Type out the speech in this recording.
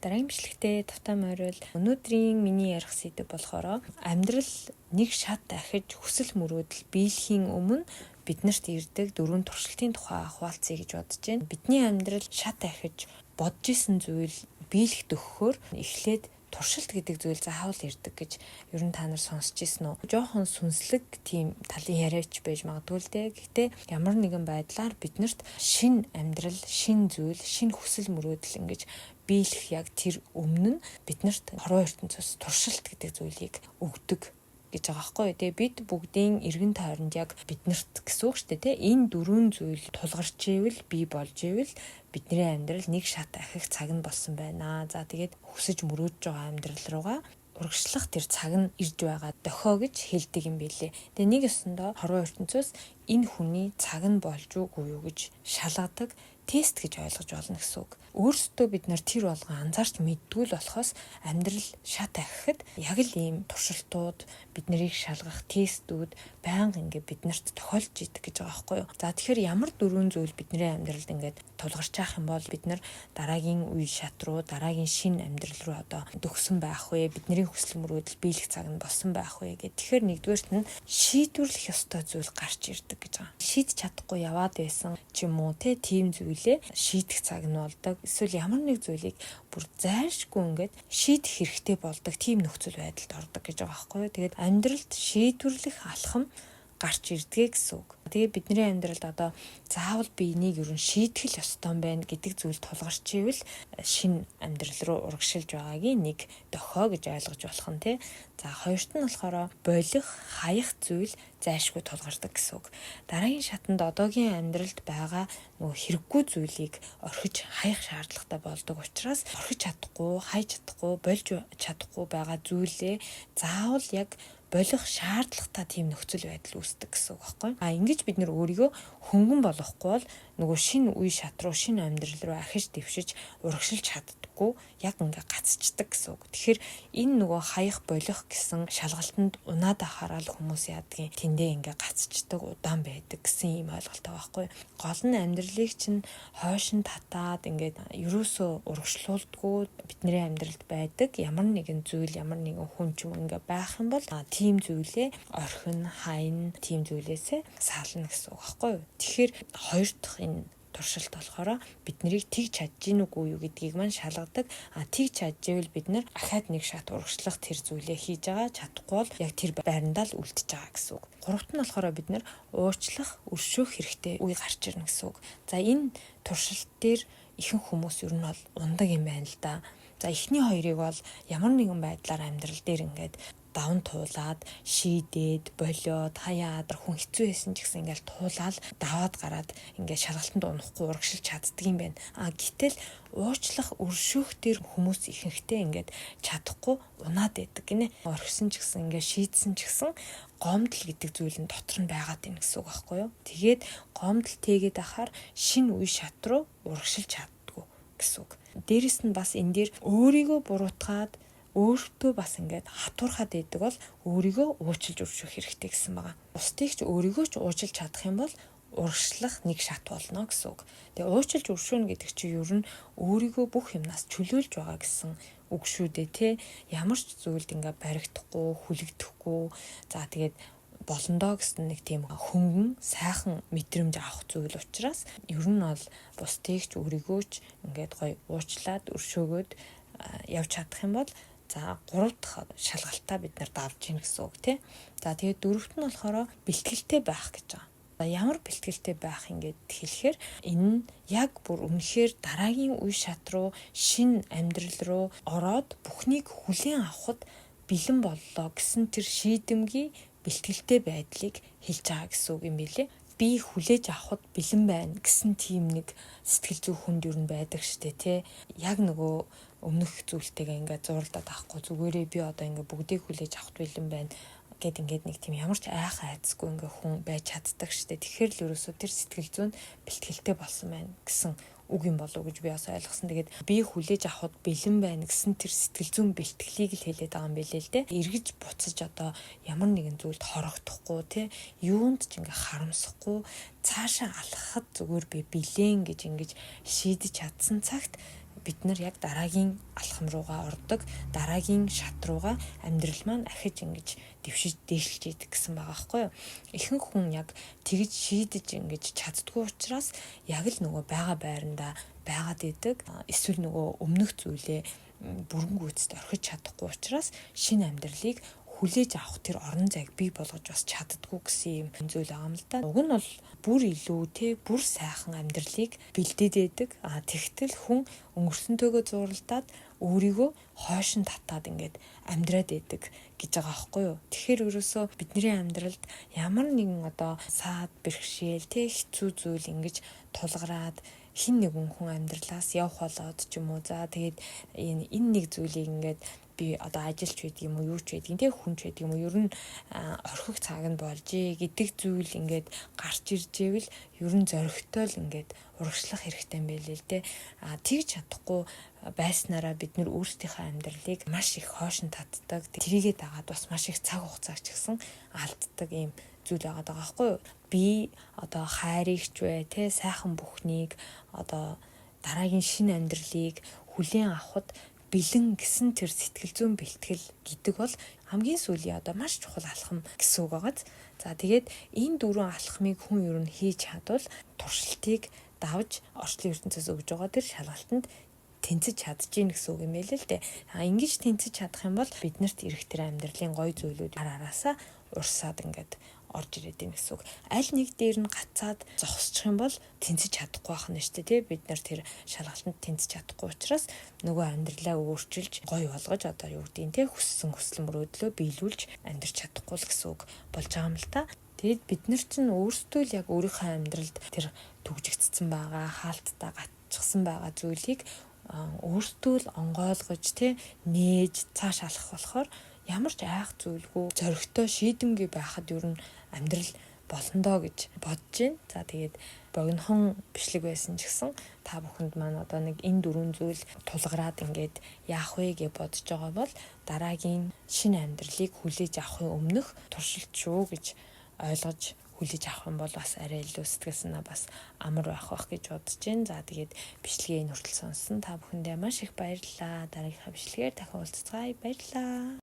Дараагийн бичлэгтээ тавтай морил өнөөдрийн миний ярих сэдэв болохоор амьдрал нэг шат дахиж хүсэл мөрөөдөл биелэхийн өмнө биднэрт ирдэг 4 туршилтын тухай хуваалцъя гэж бодож байна. Бидний амьдрал шат дахиж бодож исэн зүйл биелэх төгөхөөр эхлээд туршилт гэдэг зүйл заавал ирдэг гэж ер нь та нар сонсч ирсэн үү? Жохон сүнслэг тийм талын яриач байж магадгүй л дээ. Гэхдээ ямар нэгэн байдлаар биднэрт шин амьдрал, шин зүйл, шин хүсэл мөрөөдөл ингэж биелэх яг тэр өмнө нь биднэрт хорвоо ертөнцөөс туршилт гэдэг зүйлийг өгдөг гэж байгаа байхгүй. Тэгээ бид бүгдийн эргэн тойронд яг биднэрт гэсэн үг шүү дээ. Энэ 4 зүйл тулгарч ивэл, бий болж ивэл бидний амьдрал нэг шат ахих цаг нь болсон байна. За тэгээд хүсэж мөрөөдж байгаа амьдрал руугаа урагшлах тэр цаг нь ирж байгаа дохио гэж хэлдэг юм билээ. Тэгээ нэг ёсондоо хорвоо ертөнцөөс энэ хүний цаг нь болж үгүй юу гэж шалгадаг тест гэж ойлгож болно гэсэн үг. Өөрсдөө бид нар тэр болгон анзаарч мэддгүй л болохоос амьдрал шат ахихад яг л ийм туршилтууд, бид нарыг шалгах тестүүд байнга ингээд биднэрт тохиолж идэг гэж байгаа байхгүй юу. За тэгэхээр ямар 4 зүйл бидний амьдралд ингээд тулгарч явах юм бол бид нар дараагийн үе шат руу, дараагийн шин амьдрал руу одоо төгсөн байх вэ? Бидний хүсэл мөрөөдөл биелэх цаг нь болсон байх вэ гэх. Тэгэхээр нэгдүгээрт нь шийдвэрлэх ёстой зүйл гарч ирдэг гэж байгаа. Шийдэж чадахгүй яваад байсан ч юм уу тийм зүйлээ шийдэх цаг нь болдог. Эсвэл ямар нэг зүйлийг бүр зайлшгүй ингээд шийдэх хэрэгтэй болдог тийм нөхцөл байдалд ордог гэж байгаа байхгүй юу. Тэгээд амьдралд шийдвэрлэх алхам гарч ирдэг гэсэн үг. Тэгээд бидний амьдралд одоо заавал би энийг ер нь шийдэх л ёстой юм байна гэдэг зүйл тулгарч ивэл шинэ амьдрал руу урагшилж байгаагийн нэг дохио гэж ойлгож болох нь тий. За хоёрт нь болохоор болох, хаях зүйл зайлшгүй тулгардаг гэсэн үг. Дараагийн шатанд одоогийн амьдралд байгаа нөгөө хэрэггүй зүйлийг орхиж хаях шаардлагатай болдог учраас орхиж чадахгүй, хайж чадахгүй, болж чадахгүй байгаа зүйлээ заавал яг болох шаардлагатай тийм нөхцөл байдал үүсдэг гэсэн үг байхгүй. Ингэж бид нөр өөрийгөө хөнгөн болохгүй бол нөгөө шинэ үе шат руу, шинэ амьдрал руу ахиж дэвшиж урагшилж чаддаггүй яг ингээ гацчдаг гэсэн үг. Тэгэхээр энэ нөгөө хаях болох гэсэн шалгалтанд унаад ахаарал хүмүүс яадгийн тэндээ ингээ гацчдаг, удаан байдаг гэсэн ийм ойлголттой байхгүй. Гол нь амьдралыг чинь хойш нь татаад ингээд ерөөсөө урагшлуулдаггүй бидний амьдралд байдаг ямар нэгэн зүйл, ямар нэгэн хүн ч юм ингээ байх юм бол тийм зүйлээ орхин, хайн, тийм зүйлээсээ сална гэсэн үг байхгүй юу. Тэгэхээр хоёр дахь энэ туршилт болохоор бид нарыг тэгж чадж гин үгүй юу гэдгийг маань шалгадаг. Тэгж чадж ивэл бид нар ахаад нэг шат урагшлах тэр зүйлээ хийж байгаа, чадахгүй бол яг тэр байрандаа л үлдчихэж байгаа гэсэн үг. Гуравт нь болохоор бид нар уучлах, өршөөх хэрэгтэй үе гарч ирнэ гэсэн үг. За энэ туршилт дээр ихэнх хүмүүс ер нь бол ундаг юм байна л да. За эхний хоёрыг бол ямар нэгэн байдлаар амьдрал дээр ингээд давн туулаад, шийдээд, болоод, хаяад хүн хэцүү байсан ч гэсэн ингээл туулаад, даваад гараад ингээд шалгалтанд унахгүй урагшилж чаддаг юм байна. Гэтэл уучлах, өршөөх төр хүмүүс ихэнхдээ ингээд чадахгүй унаад байдаг гинэ. Орхисон ч гэсэн ингээд шийдсэн ч гэсэн гомдол гэдэг зүйл нь дотор нь байгаад байна гэсэн үг байхгүй юу. Тэгээд гомдол тэгээд ахаар шинэ үе шат руу урагшилж чаддаггүй гэсэн үг. Дээрэс нь бас энэ дээр өөрийгөө буруутгаад өөртөө бас ингээд хатуурхаад идэг бол өөрийгөө уучлж өршөөх хэрэгтэй гэсэн байгаа. Бусдыг ч өөрийгөө ч уучлж чадах юм бол урагшлах нэг шат болно гэсэн үг. Тэгээ уучлж өршөөнө гэдэг чинь ер нь өөрийгөө бүх юмнаас чөлөөлж байгаа гэсэн үг шүү дээ тий. Ямар ч зүйлд ингээд баригдахгүй, хүлэгдэхгүй. За тэгээд болондоо гэсэн нэг тийм хөнгөн, сайхан мэдрэмж авах зүйл учраас ер нь бол бусдыг ч өөрийгөө ч ингээд гоё уучлаад өршөөгөөд явж чадах юм бол за 3 дахь шалгалтаа бид нар давж гин гэсэн үг тий. За тэгээд 4-т нь болохоор бэлтгэлтэй байх гэж байгаа. За ямар бэлтгэлтэй байх ингээд хэлэхээр энэ нь яг бүр үнэхээр дараагийн үе шат руу, шинэ амьдрал руу ороод бүхнийг хүлээн авахд бэлэн боллоо гэсэн тэр шийдэмгий бэлтгэлтэй байдлыг хэлж байгаа гэсэн үг юм билэ. Би хүлээж авахд бэлэн байна гэсэн тийм нэг сэтгэл зүй хүнд юу байдаг штэ тий. Яг нөгөө өмнөх зүйлтэйгээ ингээд зурлаад авахгүй зүгээрээ би одоо ингээд бүгдийг хүлээж авахд бэлэн байна гэд ингээд нэг тийм ямар ч айхаа айцгүй ингээд хүн байж чаддаг штэ. Тэгэхээр л ерөөсөө тэр сэтгэл зүйн бэлтгэлтэй болсон байна гэсэн үг юм болов уу гэж би бас ойлгосон. Тэгээд би хүлээж авахд бэлэн байна гэсэн тэр сэтгэл зүйн бэлтгэлийг л хэлээд байгаа юм билээ л дээ. Эргэж буцаж одоо ямар нэгэн зүйлд хорогдохгүй тий юунд ч ингээ харамсахгүй цаашаа алхахад зүгээр би билэн гэж ингэж шийдэж чадсан цагт бид нар яг дараагийн алхам руугаа ордог, дараагийн шат руугаа амьдрал маань ахиж ингэж дэвшиж дээшлж идэг гэсэн байгаа байхгүй юу. Ихэнх хүн яг тэгж шийдэж ингэж чаддгүй учраас яг л нөгөө байгаа байрандаа байгаад идэг. Эсвэл нөгөө өмнөх зүйлээ бүрэн гүйцэд орхиж чадахгүй учраас шинэ амьдралыг хүлээж авах тэр орон зайг бий болгож бас чаддгүй гэсэн юм зүйл байгаа юм л да. Уг нь бол бүр илүү бүр сайхан амьдралыг бэлдээд байдаг. Тэгтэл хүн өнгөрсөнтэйгөө зуралдаад өөрийгөө хойшин татаад ингээд амьдраад байдаг гэж байгаа байхгүй юу. Тэгэхээр ерөөсөө бидний амьдралд ямар нэгэн одоо саад бэрхшээл хэцүү зүйл ингэж тулгараад хин нэгэн хүн амьдралаас явах болоод ч юм уу. За тэгээд энэ нэг зүйлийг ингээд би одоо ажилч байдаг юм уу, юу ч байдаг, хүн ч байдаг юм уу, ер нь орхих цаг нь болжээ гэдэг зүйл ингээд гарч ирж ивэл ер нь зөрөгтэй л ингээд урагшлах хэрэгтэй юм байл л дээ. Тэгж чадахгүй байснараа бид нэр өөрсдийнхөө амьдралыг маш их хойшин татдаг. Тэрийгээ дагаад бас маш их цаг хугацаа ч гэсэн алддаг юм зүйл байгаа байхгүй юу. Би одоо хайрыгч бай, сайхан бүхнийг одоо дараагийн шинэ амьдралыг хүлээн авахд бэлэн гэсэн тэр сэтгэл зүйн бэлтгэл гэдэг бол хамгийн сүүлийн одоо маш чухал алхам гэсэн үг байгааз. За тэгээд энэ дөрвөн алхмыг хүн ер нь хийж чадвал туршилтыг давж орчлон ертөнцөөс өгж байгаа тэр шалгалтанд тэнцэж чадчихээн гэсэн үг юм байл л дээ. Ингэж тэнцэж чадах юм бол биднэрт ирэх тэр амьдралын гоё зүйлүүд араасаа урсаад ингээд орж ирээд байна гэсэн үг. Аль нэг дээр нь гацаад зогсчих юм бол тэнцэж чадахгүй байх нь шүү дээ. Бид нар тэр шалгалтанд тэнцэж чадахгүй учраас нөгөө амьдралаа өөрчилж гоё болгож одоо юу гэдгийг хүссэн хүсэл мөрөөдлөө биелүүлж амьдрч чадахгүй л гэсэн үг болж байгаа юм л та. Тэгэд бид нар чинь өөрсдөө л яг өөрийнхөө амьдралд тэр түгжигдсэн байгаа хаалттай гацчихсан байгаа зүйлийг өөртөө л онгойлгож нээж цааш алах болохоор ямар ч айх зүйлгүй зөрөгтэй шийдэмгий байхад ер нь амьдрал болондоо гэж бодож байна. За тэгээд богинохон бичлэг байсан ч гэсэн та бүхэнд маань одоо нэг энэ дөрвөн зүйл тулгараад ингээд яах вэ гэж бодож байгаа бол дараагийн шинэ амьдралыг хүлээж авахын өмнөх туршилт шүү гэж ойлгож хүлээж авах юм бол бас арай илүү сэтгэл санаа бас амар байх гэж бодож байна. За тэгээд бичлэгээ энэ хүртэл сонссон та бүхэндээ маш их баярлалаа. Дараагийнхаа бичлэгээр дахин уулзцгаая. Баярлалаа.